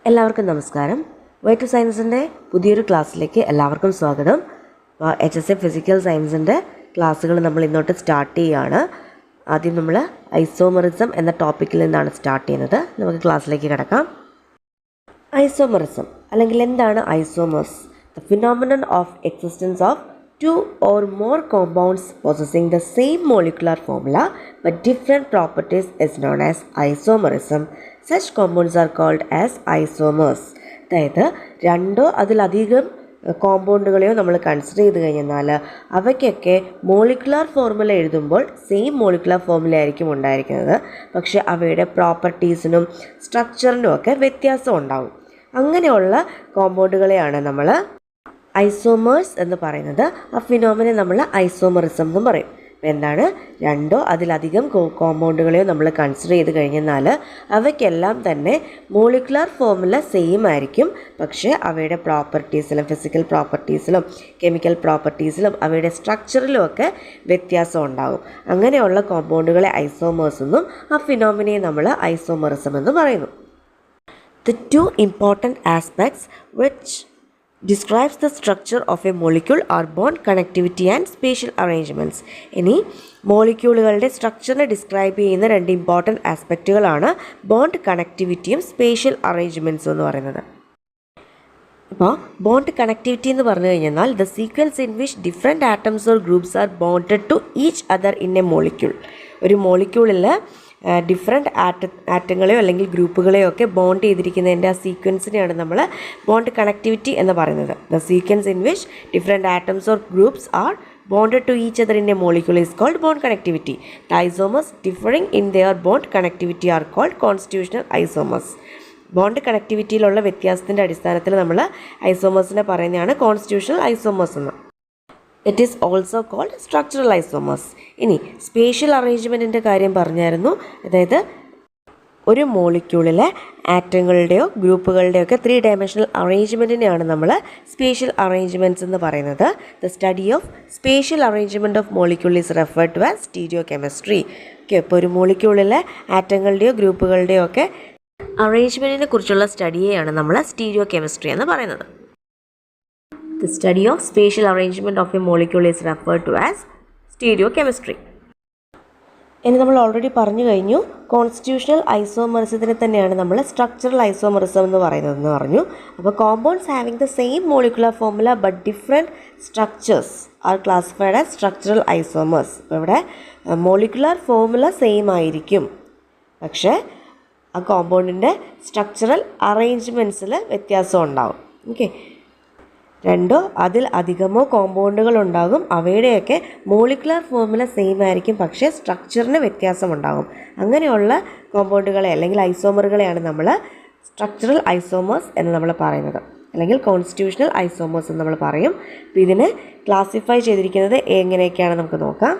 എല്ലാവർക്കും നമസ്കാരം. വൈറ്റൽ സയൻസിൻ്റെ പുതിയൊരു ക്ലാസ്സിലേക്ക് എല്ലാവർക്കും സ്വാഗതം. HSC ഫിസിക്കൽ സയൻസിൻ്റെ ക്ലാസ്സുകൾ നമ്മൾ ഇന്നോട്ട് സ്റ്റാർട്ട് ചെയ്യുകയാണ്. ആദ്യം നമ്മൾ ഐസോമറിസം എന്ന ടോപ്പിക്കിൽ നിന്നാണ് സ്റ്റാർട്ട് ചെയ്യുന്നത്. നമുക്ക് ക്ലാസ്സിലേക്ക് കിടക്കാം. ഐസോമറിസം അല്ലെങ്കിൽ എന്താണ് isomers? The phenomenon of existence of two or more compounds possessing the same molecular formula but different properties is known as isomerism. Such compounds are called as isomers. അതായത് രണ്ടോ അതിലധികം കോമ്പൗണ്ടുകളെയോ നമ്മൾ കൺസിഡർ ചെയ്ത് കഴിഞ്ഞാൽ അവയ്ക്കൊക്കെ മോളിക്കുലാർ ഫോർമുല എഴുതുമ്പോൾ same molecular formula ആയിരിക്കും ഉണ്ടായിരിക്കുന്നത്. പക്ഷേ അവയുടെ പ്രോപ്പർട്ടീസിനും സ്ട്രക്ചറിനും ഒക്കെ വ്യത്യാസം ഉണ്ടാകും. അങ്ങനെയുള്ള കോമ്പൗണ്ടുകളെയാണ് നമ്മൾ ഐസോമേഴ്സ് എന്ന് പറയുന്നത്. ആ ഫിനോമിനെ നമ്മൾ ഐസോമറിസം എന്നും പറയും. എന്താണ്? രണ്ടോ അതിലധികം കോമ്പൗണ്ടുകളെയോ നമ്മൾ കൺസിഡർ ചെയ്ത് കഴിഞ്ഞാൽ അവയ്ക്കെല്ലാം തന്നെ മോളിക്കുലാർ ഫോർമുല സെയിം ആയിരിക്കും. പക്ഷേ അവയുടെ പ്രോപ്പർട്ടീസിലും ഫിസിക്കൽ പ്രോപ്പർട്ടീസിലും കെമിക്കൽ പ്രോപ്പർട്ടീസിലും അവയുടെ സ്ട്രക്ചറിലും ഒക്കെ വ്യത്യാസം ഉണ്ടാകും. അങ്ങനെയുള്ള കോമ്പൗണ്ടുകളെ ഐസോമേഴ്സ് എന്നും ആ ഫിനോമിനെ നമ്മൾ ഐസോമറിസം എന്ന് പറയുന്നു. The two important aspects which describes the structure of a molecule are bond connectivity and spatial arrangements. ഇനി മോളിക്യൂളുകളുടെ സ്ട്രക്ചറിനെ ഡിസ്ക്രൈബ് ചെയ്യുന്ന രണ്ട് ഇമ്പോർട്ടൻറ്റ് ആസ്പെക്റ്റുകളാണ് ബോണ്ട് കണക്ടിവിറ്റിയും സ്പേഷ്യൽ അറേഞ്ച്മെൻറ്റ്സും എന്ന് പറയുന്നത്. അപ്പോൾ ബോണ്ട് കണക്ടിവിറ്റി എന്ന് പറഞ്ഞു കഴിഞ്ഞാൽ the sequence in which different atoms or groups are bonded to each other in a molecule. ഒരു മോളിക്യൂളിൽ ഡിഫറെൻറ്റ് ആറ്റങ്ങളെയോ അല്ലെങ്കിൽ ഗ്രൂപ്പുകളെയോ ഒക്കെ ബോണ്ട് ചെയ്തിരിക്കുന്നതിൻ്റെ ആ സീക്വൻസിനെയാണ് നമ്മൾ ബോണ്ട് കണക്ടിവിറ്റി എന്ന് പറയുന്നത്. The sequence in which different atoms or groups R bonded to each other in a molecule is called bond connectivity. The isomers differing in their bond connectivity are called constitutional isomers. Bond കണക്ടിവിറ്റിയിലുള്ള വ്യത്യാസത്തിൻ്റെ അടിസ്ഥാനത്തിൽ നമ്മൾ ഐസോമേഴ്സിനെ പറയുന്നതാണ് constitutional isomers എന്ന്. It is also called structural isomers. ഇനി spatial അറേഞ്ച്മെൻറ്റിൻ്റെ കാര്യം പറഞ്ഞായിരുന്നു. അതായത് ഒരു മോളിക്യൂളിലെ ആറ്റങ്ങളുടെയോ ഗ്രൂപ്പുകളുടെയോ ഒക്കെ 3 ഡയമെൻഷണൽ അറേഞ്ച്മെൻറ്റിനെയാണ് നമ്മൾ സ്പേഷ്യൽ അറേഞ്ച്മെൻറ്റ്സ് എന്ന് പറയുന്നത്. The study of spatial arrangement of molecule is referred to as stereochemistry. Okay, ഇപ്പോൾ ഒരു മോളിക്യൂളിലെ ആറ്റങ്ങളുടെയോ ഗ്രൂപ്പുകളുടെയോ ഒക്കെ അറേഞ്ച്മെൻറ്റിനെ കുറിച്ചുള്ള സ്റ്റഡിയെയാണ് നമ്മൾ സ്റ്റീരിയോ കെമിസ്ട്രി എന്ന് പറയുന്നത്. The study of spatial arrangement of a molecule is referred to as stereochemistry. ഇനി നമ്മൾ ഓൾറെഡി പറഞ്ഞു കഴിഞ്ഞു, കോൺസ്റ്റിറ്റ്യൂഷണൽ ഐസോമറിസത്തിനെ തന്നെയാണ് നമ്മൾ സ്ട്രക്ചറൽ ഐസോമറിസം എന്ന് പറയുന്നതെന്ന് പറഞ്ഞു. അപ്പോൾ compounds having the same molecular formula but different structures R classified as structural isomers. ഇപ്പോൾ ഇവിടെ മോളിക്കുലർ ഫോർമുല സെയിം ആയിരിക്കും, പക്ഷേ ആ കോമ്പൗണ്ടിൻ്റെ സ്ട്രക്ചറൽ അറേഞ്ച്മെൻറ്റ്സിൽ വ്യത്യാസം ഉണ്ടാവും. ഓക്കെ, രണ്ടോ അതിൽ അധികമോ കോമ്പൗണ്ടുകൾ ഉണ്ടാകും. അവയുടെയൊക്കെ മോളിക്കുലർ ഫോർമുല സെയിം ആയിരിക്കും, പക്ഷേ സ്ട്രക്ചറിന് വ്യത്യാസമുണ്ടാകും. അങ്ങനെയുള്ള കോമ്പൗണ്ടുകളെ അല്ലെങ്കിൽ ഐസോമറുകളെയാണ് നമ്മൾ സ്ട്രക്ചറൽ ഐസോമേഴ്സ് എന്ന് നമ്മൾ പറയുന്നത്, അല്ലെങ്കിൽ കോൺസ്റ്റിറ്റ്യൂഷണൽ ഐസോമേഴ്സ് എന്ന് നമ്മൾ പറയും. അപ്പോൾ ഇതിനെ ക്ലാസിഫൈ ചെയ്തിരിക്കുന്നത് എങ്ങനെയൊക്കെയാണ് നമുക്ക് നോക്കാം.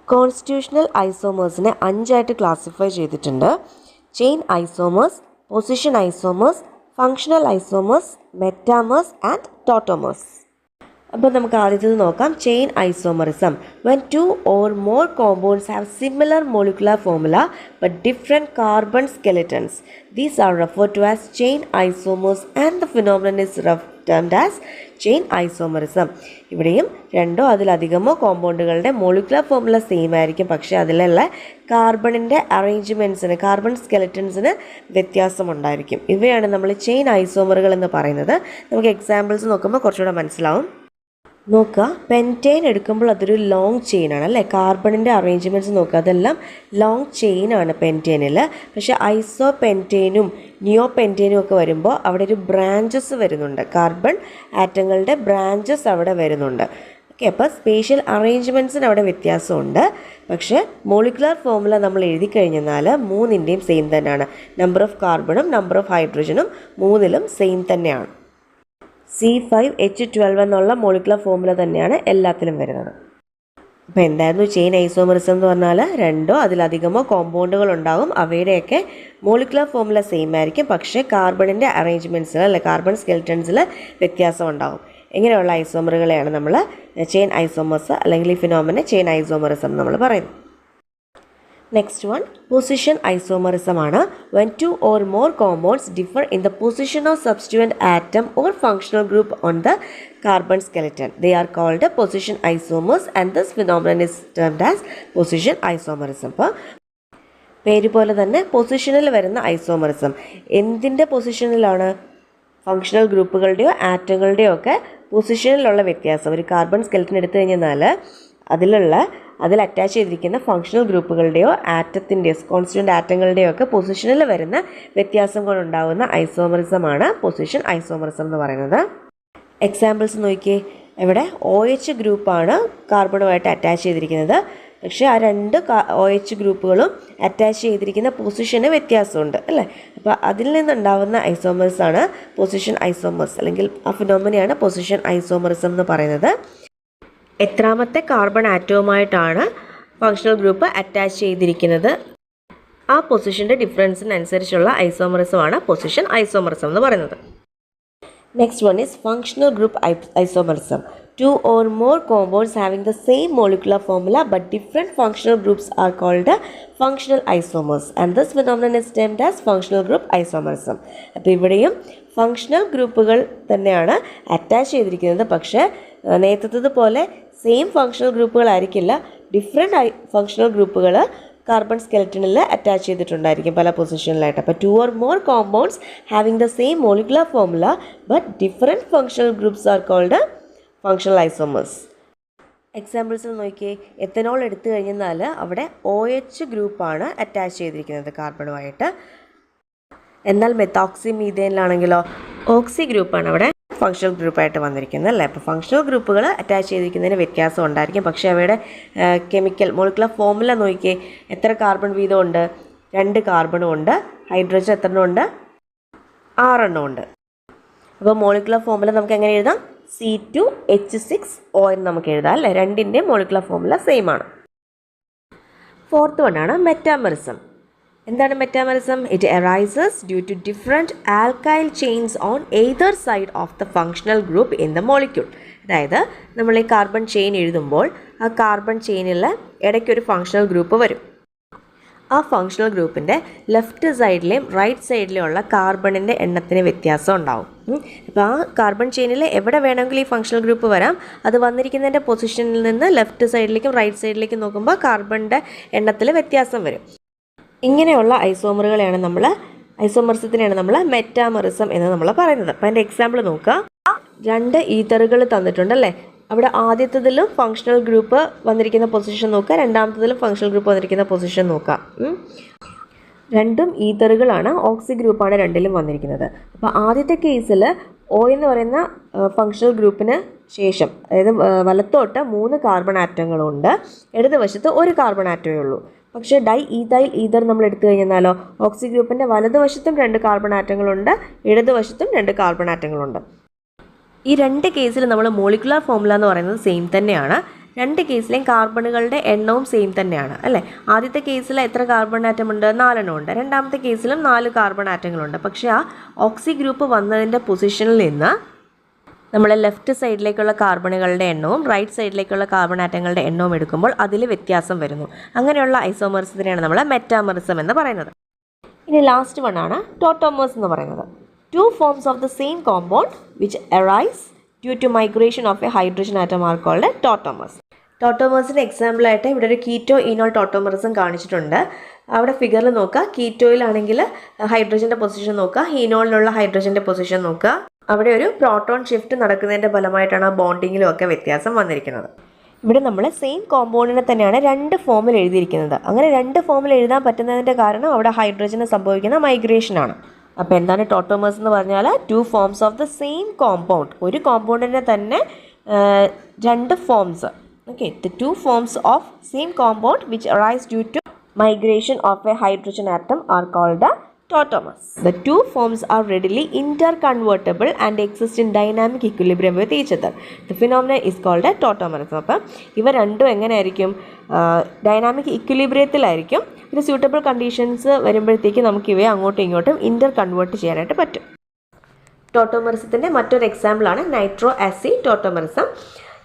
കോൺസ്റ്റിറ്റ്യൂഷണൽ ഐസോമേഴ്സിനെ 5 ക്ലാസിഫൈ ചെയ്തിട്ടുണ്ട്. Chain isomers, position isomers, functional isomers, metamers and tautomers. അപ്പോൾ നമുക്ക് ആദ്യത്തേത് നോക്കാം. Chain isomerism. When 2 or more compounds have similar molecular formula but different carbon skeletons, these are referred to as chain isomers and the phenomenon is termed as chain isomerism. ഇവിടെയും രണ്ടോ അതിലധികമോ കോമ്പൗണ്ടുകളുടെ molecular formula same ആയിരിക്കും, പക്ഷേ അതിലുള്ള കാർബണിൻ്റെ അറേഞ്ച്മെൻറ്റ്സിന്, carbon സ്കെലറ്റൻസിന് വ്യത്യാസമുണ്ടായിരിക്കും. ഇവയാണ് നമ്മൾ chain ഐസോമറുകൾ എന്ന് പറയുന്നത്. നമുക്ക് എക്സാമ്പിൾസ് നോക്കുമ്പോൾ കുറച്ചുകൂടെ മനസ്സിലാവും. നോക്കുക, പെൻറ്റെയിൻ എടുക്കുമ്പോൾ അതൊരു ലോങ് ചെയിനാണ് അല്ലേ. കാർബണിൻ്റെ അറേഞ്ച്മെൻറ്റ്സ് നോക്കുക, അതെല്ലാം ലോങ് ചെയിനാണ് പെൻറ്റെയിനിൽ. പക്ഷേ ഐസോ പെൻറ്റെയിനും നിയോ പെൻറ്റെയിനും ഒക്കെ വരുമ്പോൾ അവിടെ ഒരു ബ്രാഞ്ചസ് വരുന്നുണ്ട്. കാർബൺ ആറ്റങ്ങളുടെ ബ്രാഞ്ചസ് അവിടെ വരുന്നുണ്ട്. ഓക്കെ, അപ്പോൾ സ്പേഷ്യൽ അറേഞ്ച്മെൻറ്റ്സിന് അവിടെ വ്യത്യാസമുണ്ട്. പക്ഷേ മോളിക്കുലർ ഫോർമുല നമ്മൾ എഴുതി കഴിഞ്ഞാൽ 3ൻ്റെയും സെയിം തന്നെയാണ്. നമ്പർ ഓഫ് കാർബണും നമ്പർ ഓഫ് ഹൈഡ്രജനും 3ലും സെയിം തന്നെയാണ്. C5H12 എന്നുള്ള മോളിക്കുലർ ഫോർമുല തന്നെയാണ് എല്ലാത്തിലും വരുന്നത്. അപ്പോൾ എന്തായിരുന്നു ചെയിൻ ഐസോമറിസം എന്ന് പറഞ്ഞാൽ? രണ്ടോ അതിലധികമോ കോമ്പൗണ്ടുകൾ ഉണ്ടാകും. അവയുടെയൊക്കെ മോളിക്കുലർ ഫോർമുല സെയിം ആയിരിക്കും, പക്ഷേ കാർബണിൻ്റെ അറേഞ്ച്മെൻറ്റ്സിൽ അല്ലെ കാർബൺ സ്കെൽറ്റൻസിൽ വ്യത്യാസം ഉണ്ടാകും. ഇങ്ങനെയുള്ള ഐസോമറുകളെയാണ് നമ്മൾ ചെയിൻ ഐസോമേഴ്സ് അല്ലെങ്കിൽ ഈ ഫിനോമിനെ ചെയിൻ ഐസോമറിസം നമ്മൾ പറയുന്നത്. നെക്സ്റ്റ് വൺ പൊസിഷൻ ഐസോമറിസം ആണ്. When two or more compounds differ in the position of substituent atom or functional group on the carbon skeleton. They are called position isomers and this phenomenon is termed as position isomerism. അപ്പോൾ പേര് പോലെ തന്നെ പൊസിഷനിൽ വരുന്ന isomerism. എന്തിൻ്റെ പൊസിഷനിലാണ്? Functional ഗ്രൂപ്പുകളുടെയോ ആറ്റങ്ങളുടെയോ ഒക്കെ പൊസിഷനിലുള്ള വ്യത്യാസം. ഒരു കാർബൺ സ്കെലറ്റൻ എടുത്തു കഴിഞ്ഞാൽ അതിൽ അറ്റാച്ച് ചെയ്തിരിക്കുന്ന ഫങ്ഷണൽ ഗ്രൂപ്പുകളുടെയോ ആറ്റത്തിൻ്റെയോ കോൺസ്റ്റിറ്റ്യൂവൻ്റ് ആറ്റങ്ങളുടെയോ ഒക്കെ പൊസിഷനിൽ വരുന്ന വ്യത്യാസം കൊണ്ടുണ്ടാകുന്ന ഐസോമറിസമാണ് പൊസിഷൻ ഐസോമറിസം എന്ന് പറയുന്നത്. എക്സാമ്പിൾസ് നോക്കിയേ. ഇവിടെ OH ഗ്രൂപ്പാണ് കാർബണുമായിട്ട് അറ്റാച്ച് ചെയ്തിരിക്കുന്നത്. പക്ഷേ ആ രണ്ട് OH ഗ്രൂപ്പുകളും അറ്റാച്ച് ചെയ്തിരിക്കുന്ന പൊസിഷന് വ്യത്യാസമുണ്ട് അല്ലേ. അപ്പോൾ അതിൽ നിന്നുണ്ടാവുന്ന ഐസോമേഴ്സാണ് പൊസിഷൻ ഐസോമേഴ്സ്, അല്ലെങ്കിൽ ആ ഫിനോമിനയാണ് പൊസിഷൻ ഐസോമറിസം എന്ന് പറയുന്നത്. എത്രാമത്തെ കാർബൺ ആറ്റവുമായിട്ടാണ് ഫങ്ഷണൽ ഗ്രൂപ്പ് അറ്റാച്ച് ചെയ്തിരിക്കുന്നത്, ആ പൊസിഷൻ്റെ ഡിഫറൻസിനനുസരിച്ചുള്ള ഐസോമറിസമാണ് പൊസിഷൻ ഐസോമറിസം എന്ന് പറയുന്നത്. Next one is functional group isomerism. Two or more compounds having the same molecular formula but different functional groups are called functional isomers, and this phenomenon is termed as functional group isomerism. അപ്പോൾ ഇവിടെയും functional ഗ്രൂപ്പുകൾ തന്നെയാണ് attach ചെയ്തിരിക്കുന്നത്. പക്ഷേ നേരത്തെ പോലെ same functional ഗ്രൂപ്പുകളായിരിക്കില്ല, different functional ഗ്രൂപ്പുകൾ carbon സ്കെലറ്റനിൽ attach ചെയ്തിട്ടുണ്ടായിരിക്കും പല പൊസിഷനിലായിട്ട്. അപ്പോൾ 2 or more compounds having the same molecular formula but different functional groups are called functional isomers. എക്സാമ്പിൾസിൽ നോക്കിയേ. എത്തനോൾ എടുത്തു കഴിഞ്ഞാൽ അവിടെ OH ഗ്രൂപ്പാണ് അറ്റാച്ച് ചെയ്തിരിക്കുന്നത് കാർബണുമായിട്ട്. എന്നാൽ മെത്തോക്സി മീഥേനിലാണെങ്കിലോ ഓക്സി ഗ്രൂപ്പാണ് അവിടെ ഫങ്ഷണൽ ഗ്രൂപ്പായിട്ട് വന്നിരിക്കുന്നത് അല്ലേ. അപ്പോൾ ഫങ്ഷണൽ ഗ്രൂപ്പുകൾ അറ്റാച്ച് ചെയ്തിരിക്കുന്നതിന് വ്യത്യാസം ഉണ്ടായിരിക്കും. പക്ഷേ അവയുടെ കെമിക്കൽ മോളിക്കുലർ ഫോർമുല നോക്കിയേ. എത്ര കാർബൺ വീതം ഉണ്ട്? 2 കാർബണും ഉണ്ട്. ഹൈഡ്രജൻ എത്ര എണ്ണം ഉണ്ട്? 6 എണ്ണം ഉണ്ട്. അപ്പോൾ മോളിക്കുലർ ഫോർമുല നമുക്ക് എങ്ങനെ എഴുതാം? C2H6O എന്ന് നമുക്ക് എഴുതാം അല്ലേ. രണ്ടിൻ്റെയും മോളിക്കുലർ ഫോർമുല സെയിം ആണ്. ഫോർത്ത് വൺ ആണ് മെറ്റാമറിസം. എന്താണ് metamerism? It arises due to different alkyl chains on either side of the functional group in the molecule. അതായത് നമ്മൾ ഈ കാർബൺ ചെയിൻ എഴുതുമ്പോൾ ആ കാർബൺ ചെയിനിൽ ഇടയ്ക്കൊരു ഫങ്ഷണൽ ഗ്രൂപ്പ് വരും. ആ ഫങ്ഷണൽ ഗ്രൂപ്പിൻ്റെ ലെഫ്റ്റ് സൈഡിലെയും റൈറ്റ് സൈഡിലെയും ഉള്ള കാർബണിൻ്റെ എണ്ണത്തിന് വ്യത്യാസം ഉണ്ടാവും. അപ്പോൾ ആ കാർബൺ ചെയിനിൽ എവിടെ വേണമെങ്കിലും ഈ ഫങ്ഷണൽ ഗ്രൂപ്പ് വരാം. അത് വന്നിരിക്കുന്നതിൻ്റെ പൊസിഷനിൽ നിന്ന് ലെഫ്റ്റ് സൈഡിലേക്കും റൈറ്റ് സൈഡിലേക്കും നോക്കുമ്പോൾ കാർബണിൻ്റെ എണ്ണത്തിൽ വ്യത്യാസം വരും. ഇങ്ങനെയുള്ള ഐസോമറിസത്തിനെയാണ് നമ്മൾ മെറ്റാമറിസം എന്ന് നമ്മൾ പറയുന്നത്. അപ്പോൾ അതിൻ്റെ എക്സാമ്പിൾ നോക്കുക. 2 ഈതറുകൾ തന്നിട്ടുണ്ടല്ലേ. അവിടെ ആദ്യത്തതിലും ഫങ്ഷണൽ ഗ്രൂപ്പ് വന്നിരിക്കുന്ന പൊസിഷൻ നോക്കുക, രണ്ടാമത്തതിലും ഫങ്ഷണൽ ഗ്രൂപ്പ് വന്നിരിക്കുന്ന പൊസിഷൻ നോക്കുക. രണ്ടും ഈതറുകളാണ്, ഓക്സി ഗ്രൂപ്പാണ് രണ്ടിലും വന്നിരിക്കുന്നത്. അപ്പോൾ ആദ്യത്തെ കേസിൽ O എന്ന് പറയുന്ന ഫങ്ഷണൽ ഗ്രൂപ്പിന് ശേഷം, അതായത് വലത്തോട്ട് 3 കാർബൺ ആറ്റങ്ങളുണ്ട്, ഇടതുവശത്ത് 1 കാർബൺ ആറ്റമേ ഉള്ളൂ. പക്ഷേ ഡൈ ഈതൈൽ ഈതർ നമ്മൾ എടുത്തു കഴിഞ്ഞാലോ ഓക്സി ഗ്രൂപ്പിൻ്റെ വലതുവശത്തും 2 കാർബൺ ആറ്റങ്ങളുണ്ട്, ഇടതുവശത്തും 2 കാർബൺ ആറ്റങ്ങളുണ്ട്. ഈ 2 കേസിൽ നമ്മൾ മോളിക്കുലർ ഫോർമുല എന്ന് പറയുന്നത് സെയിം തന്നെയാണ്. 2 കേസിലെയും കാർബണുകളുടെ എണ്ണവും സെയിം തന്നെയാണ് അല്ലേ. ആദ്യത്തെ കേസിൽ എത്ര കാർബൺ ആറ്റം ഉണ്ട്? 4 എണ്ണം ഉണ്ട്. രണ്ടാമത്തെ കേസിലും 4 കാർബൺ ആറ്റങ്ങളുണ്ട്. പക്ഷേ ആ ഓക്സി ഗ്രൂപ്പ് വന്നതിൻ്റെ പൊസിഷനിൽ നിന്ന് നമ്മൾ ലെഫ്റ്റ് സൈഡിലേക്കുള്ള കാർബണുകളുടെ എണ്ണവും റൈറ്റ് സൈഡിലേക്കുള്ള കാർബൺ ആറ്റങ്ങളുടെ എണ്ണവും എടുക്കുമ്പോൾ അതിൽ വ്യത്യാസം വരുന്നു. അങ്ങനെയുള്ള ഐസോമറിസത്തിനെയാണ് നമ്മൾ മെറ്റാമറിസം എന്ന് പറയുന്നത്. ഇനി ലാസ്റ്റ് വൺ ആണ് ടോട്ടോമേഴ്സ് എന്ന് പറയുന്നത്. 2 forms of the same compound which arise due to migration of a hydrogen atom are called tautomers. ടോട്ടോമേഴ്സിന് എക്സാമ്പിളായിട്ട് ഇവിടെ ഒരു കീറ്റോ ഈനോൾ ടോട്ടോമറിസം കാണിച്ചിട്ടുണ്ട്. അവിടെ ഫിഗറിൽ നോക്കുക. കീറ്റോയിലാണെങ്കിൽ ഹൈഡ്രജൻ്റെ പൊസിഷൻ നോക്കുക, ഈനോളിലുള്ള ഹൈഡ്രജൻ്റെ പൊസിഷൻ നോക്കുക. അവിടെ ഒരു പ്രോട്ടോൺ ഷിഫ്റ്റ് നടക്കുന്നതിൻ്റെ ഫലമായിട്ടാണ് ആ ബോണ്ടിങ്ങിലും ഒക്കെ വ്യത്യാസം വന്നിരിക്കുന്നത്. ഇവിടെ നമ്മൾ സെയിം കോമ്പൗണ്ടിനെ തന്നെയാണ് 2 ഫോമിൽ എഴുതിയിരിക്കുന്നത്. അങ്ങനെ 2 ഫോമിൽ എഴുതാൻ പറ്റുന്നതിൻ്റെ കാരണം അവിടെ ഹൈഡ്രജന് സംഭവിക്കുന്ന മൈഗ്രേഷനാണ്. അപ്പോൾ എന്താണ് ടോട്ടോമേഴ്സ് എന്ന് പറഞ്ഞാൽ? 2 forms of the same compound. ഒരു കോമ്പൗണ്ടിനെ തന്നെ 2 forms. Okay, the 2 forms of same compound which arise due to migration of a hydrogen atom are called tautomers. The 2 forms are readily interconvertible and exist in dynamic equilibrium with each other. The phenomenon is called tautomerism. അപ്പം ഇവ രണ്ടും എങ്ങനെയായിരിക്കും? Dynamic ഇക്വിലിബ്രിയത്തിലായിരിക്കും. ഒരു suitable conditions വരുമ്പോഴത്തേക്ക് നമുക്ക് ഇവയെ അങ്ങോട്ടും ഇങ്ങോട്ടും കൺവേർട്ട് ചെയ്യാനായിട്ട് പറ്റും. ടോട്ടോമറിസത്തിൻ്റെ മറ്റൊരു എക്സാമ്പിളാണ് നൈട്രോ ആസി ടോട്ടോമറിസം.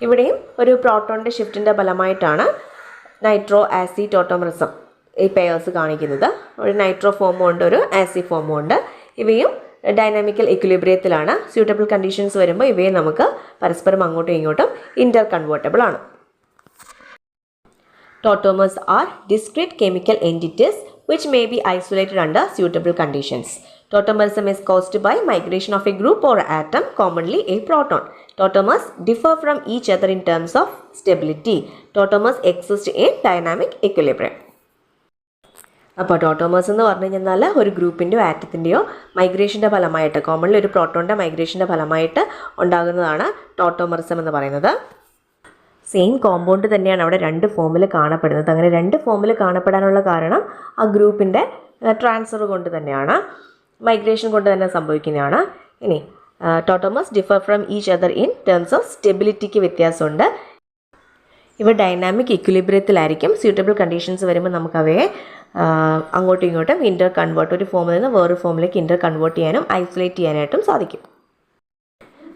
ഇവിടെയും ഒരു പ്രോട്ടോണിൻ്റെ ഷിഫ്റ്റിൻ്റെ ഫലമായിട്ടാണ് നൈട്രോ ആസി ടോട്ടോമറിസം ഈ പെയേഴ്സ് കാണിക്കുന്നത്. ഒരു നൈട്രോ ഫോമും ഉണ്ട്, ഒരു ആസിഡ് ഫോമും ഉണ്ട്. ഇവയും ഡൈനാമിക്കൽ ഇക്വിലിബ്രിയത്തിലാണ്. സ്യൂട്ടബിൾ കണ്ടീഷൻസ് വരുമ്പോൾ ഇവയെ നമുക്ക് പരസ്പരം അങ്ങോട്ടും ഇങ്ങോട്ടും ഇൻ്റർ കൺവേർട്ടബിൾ ആണ്. Tautomers are discrete chemical entities which may be isolated under suitable conditions. Tautomerism is caused by migration of a group or atom, commonly a proton. Tautomers differ from each other in terms of stability. Tautomers exist in dynamic equilibrium. അപ്പോൾ ടോട്ടോമേഴ്സ് എന്ന് പറഞ്ഞു കഴിഞ്ഞാൽ ഒരു ഗ്രൂപ്പിൻ്റെയോ ആറ്റത്തിൻ്റെയോ മൈഗ്രേഷൻ്റെ ഫലമായിട്ട്, commonly ഒരു പ്രോട്ടോണിൻ്റെ മൈഗ്രേഷൻ്റെ ഫലമായിട്ട് ഉണ്ടാകുന്നതാണ് ടോട്ടോമറിസം എന്ന് പറയുന്നത്. സെയിം കോമ്പൗണ്ട് തന്നെയാണ് അവിടെ രണ്ട് ഫോമിൽ കാണപ്പെടുന്നത്. അങ്ങനെ രണ്ട് ഫോമിൽ കാണപ്പെടാനുള്ള കാരണം ആ ഗ്രൂപ്പിൻ്റെ ട്രാൻസ്ഫർ കൊണ്ട് തന്നെയാണ്, മൈഗ്രേഷൻ കൊണ്ട് തന്നെ സംഭവിക്കുന്നതാണ്. ഇനി tautomers differ from each other in terms of സ്റ്റെബിലിറ്റിക്ക് വ്യത്യാസമുണ്ട്. ഇവ ഡൈനാമിക് ഇക്വിലിബ്രിയത്തിലായിരിക്കും. സ്യൂട്ടബിൾ കണ്ടീഷൻസ് വരുമ്പോൾ നമുക്കവയെ അങ്ങോട്ടും ഇങ്ങോട്ടും ഇൻ്റർ കൺവേർട്ട്, ഒരു ഫോമിൽ നിന്ന് വേറൊരു ഫോമിലേക്ക് ഇൻ്റർ കൺവേർട്ട് ചെയ്യാനും ഐസൊലേറ്റ് ചെയ്യാനായിട്ടും സാധിക്കും.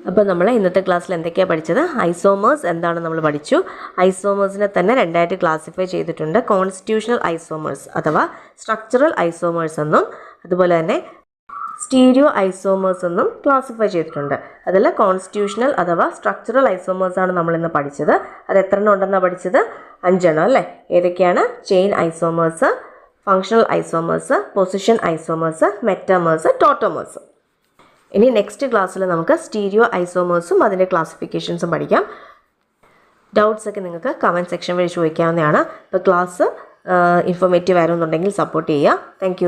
അപ്പോൾ നമ്മൾ ഇന്നത്തെ ക്ലാസ്സിൽ എന്തൊക്കെയാണ് പഠിച്ചത്? ഐസോമേഴ്സ് എന്താണ് നമ്മൾ പഠിച്ചു. ഐസോമേഴ്സിനെ തന്നെ രണ്ടായിട്ട് ക്ലാസിഫൈ ചെയ്തിട്ടുണ്ട്. കോൺസ്റ്റിറ്റ്യൂഷണൽ ഐസോമേഴ്സ് അഥവാ സ്ട്രക്ചറൽ ഐസോമേഴ്സ് എന്നും അതുപോലെ തന്നെ സ്റ്റീരിയോ ഐസോമേഴ്സ് എന്നും ക്ലാസിഫൈ ചെയ്തിട്ടുണ്ട്. അതിൽ കോൺസ്റ്റിറ്റ്യൂഷണൽ അഥവാ സ്ട്രക്ചറൽ ഐസോമേഴ്സ് ആണ് നമ്മളിന്ന് പഠിച്ചത്. അത് എത്ര എണ്ണം ഉണ്ടെന്നാണ് പഠിച്ചത്? 5 എണ്ണം അല്ലേ? ഏതൊക്കെയാണ്? Chain isomers, functional isomers, position isomers, metamers, tautomers. ഇനി നെക്സ്റ്റ് ക്ലാസ്സിൽ നമുക്ക് സ്റ്റീരിയോ ഐസോമേഴ്സും അതിൻ്റെ ക്ലാസിഫിക്കേഷൻസും പഠിക്കാം. ഡൗട്ട്സ് ഒക്കെ നിങ്ങൾക്ക് കമൻറ്റ് സെക്ഷൻ വഴി ചോദിക്കാവുന്നതാണ്. ഇപ്പോൾ ക്ലാസ് ഇൻഫോർമേറ്റീവ് ആയിരുന്നുണ്ടെങ്കിൽ സപ്പോർട്ട് ചെയ്യുക. താങ്ക്